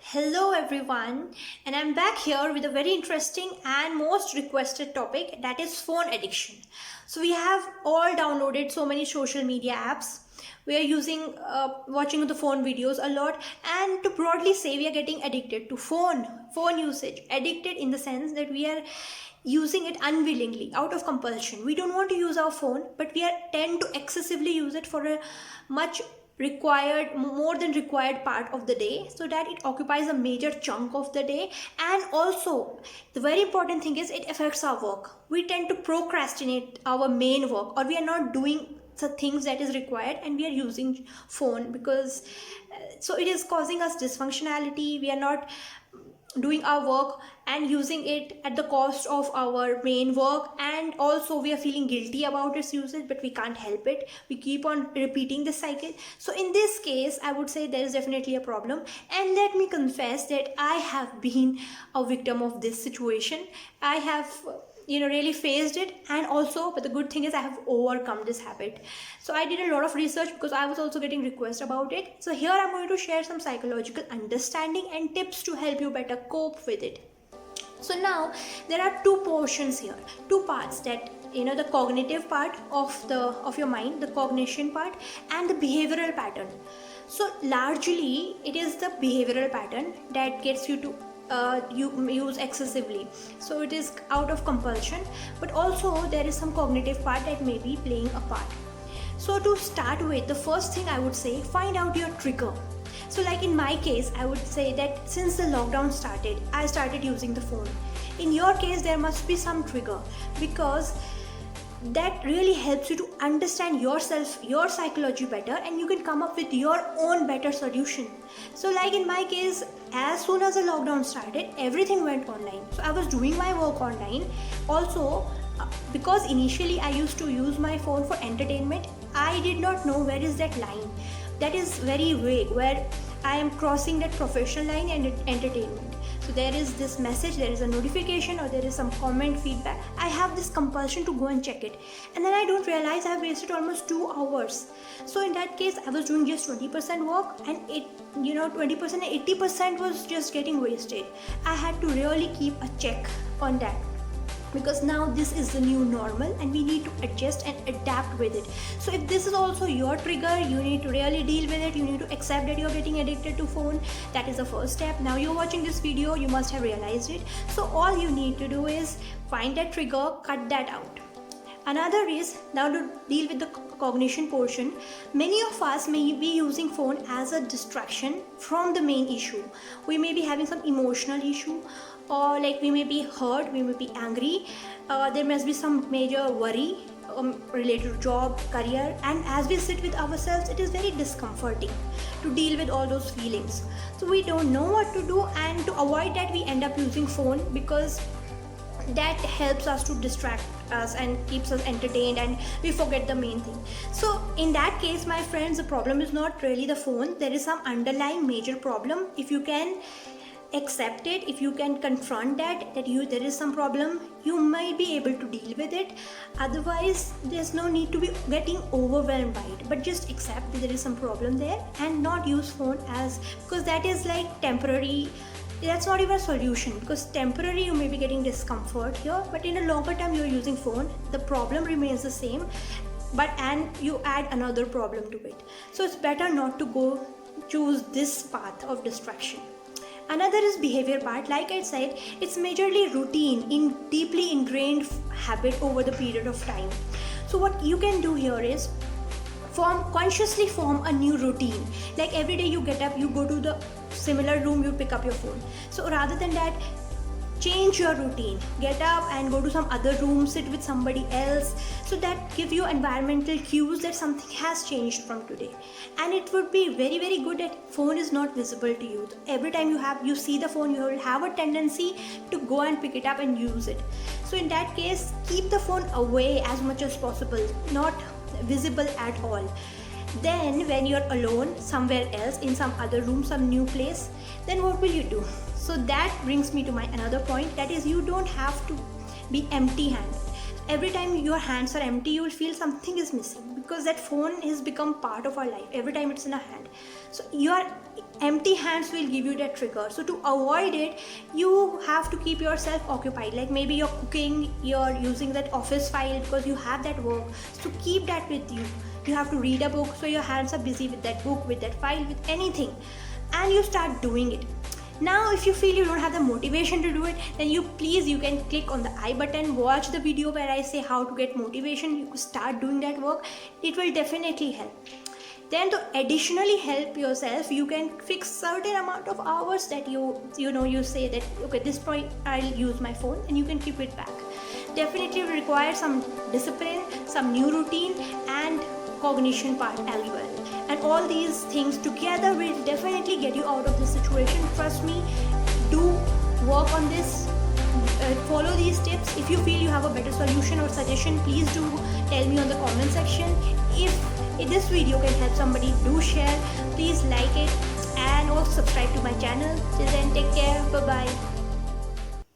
Hello everyone, and I'm back here with a very interesting and most requested topic, that is phone addiction. So we have all downloaded so many social media apps. We are watching the phone videos a lot, and to broadly say, we are getting addicted to phone usage. Addicted in the sense that we are using it unwillingly, out of compulsion. We don't want to use our phone, but we tend to excessively use it for a much more than required part of the day, so that it occupies a major chunk of the day. And also, the very important thing is, it affects our work. We tend to procrastinate our main work, or we are not doing the things that is required, and we are using phone because so it is causing us dysfunctionality. We are not doing our work and using it at the cost of our main work, and also we are feeling guilty about its usage, but we can't help it. We keep on repeating this cycle. So in this case, I would say there is definitely a problem, and let me confess that I have been a victim of this situation. I have really faced it, and also, but the good thing is, I have overcome this habit. So I did a lot of research because I was also getting requests about it. So here I'm going to share some psychological understanding and tips to help you better cope with it. So now there are two portions here, two parts, that the cognitive part of your mind, the cognition part, and the behavioral pattern. So largely it is the behavioral pattern that gets you to you use excessively, so it is out of compulsion, but also there is some cognitive part that may be playing a part. So to start with, the first thing I would say, find out your trigger. So like in my case, I would say that since the lockdown started, I started using the phone. In your case, there must be some trigger, because that really helps you to understand yourself, your psychology better, and you can come up with your own better solution. So like in my case, as soon as the lockdown started, everything went online. So I was doing my work online. Also, because initially I used to use my phone for entertainment, I did not know where is that line. That is very vague, where I am crossing that professional line and entertainment. So there is this message, there is a notification, or there is some comment, feedback. I have this compulsion to go and check it, and then I don't realize I have wasted almost 2 hours. So in that case, I was doing just 20% work, and 20% and 80% was just getting wasted. I had to really keep a check on that, because now this is the new normal and we need to adjust and adapt with it. So if this is also your trigger, you need to really deal with it. You need to accept that you're getting addicted to phone. That is the first step. Now you're watching this video, you must have realized it. So all you need to do is find that trigger, cut that out. Another is, now to deal with the cognition portion, many of us may be using phone as a distraction from the main issue. We may be having some emotional issue, or like we may be hurt, we may be angry, there must be some major worry related to job, career, and as we sit with ourselves, it is very discomforting to deal with all those feelings. So we don't know what to do, and to avoid that, we end up using phone, because that helps us to distract us and keeps us entertained, and we forget the main thing. So in that case, my friends, the problem is not really the phone. There is some underlying major problem. If you can accept it, if you can confront that there is some problem, you might be able to deal with it. Otherwise, there's no need to be getting overwhelmed by it, but just accept that there is some problem there, and not use phone because that is like temporary. That's not even a solution, because temporary you may be getting discomfort here, but in a longer term you're using phone, the problem remains the same, and you add another problem to it. So it's better not to choose this path of distraction. Another is behavior part. Like I said, it's majorly routine, deeply ingrained habit over the period of time. So what you can do here is consciously form a new routine. Like every day you get up, you go to the similar room, you pick up your phone. So rather than that, change your routine. Get up and go to some other room, sit with somebody else. So that give you environmental cues that something has changed from today. And it would be very, very good that phone is not visible to you. Every time you see the phone, you will have a tendency to go and pick it up and use it. So in that case, keep the phone away as much as possible, not visible at all. Then when you're alone somewhere else, in some other room, some new place, then what will you do? So that brings me to my another point, that is, you don't have to be empty handed. Every time your hands are empty, you will feel something is missing. because that phone has become part of our life. Every time it's in our hand, so your empty hands will give you that trigger. So to avoid it, you have to keep yourself occupied. Like maybe you're cooking, you're using that office file because you have that work, so keep that with you. You have to read a book, so your hands are busy with that book, with that file, with anything, and you start doing it. Now if you feel you don't have the motivation to do it, then you can click on the I button, watch the video where I say how to get motivation. You start doing that work. It will definitely help. Then to additionally help yourself, you can fix certain amount of hours that you say that okay, this point I'll use my phone, and you can keep it back. Definitely require some discipline, some new routine, and cognition part as well. And all these things together will definitely get you out of this situation. Trust me, do work on this, follow these tips. If you feel you have a better solution or suggestion, please do tell me on the comment section. If this video can help somebody, do share, please like it, and also subscribe to my channel. Till then, take care, bye bye.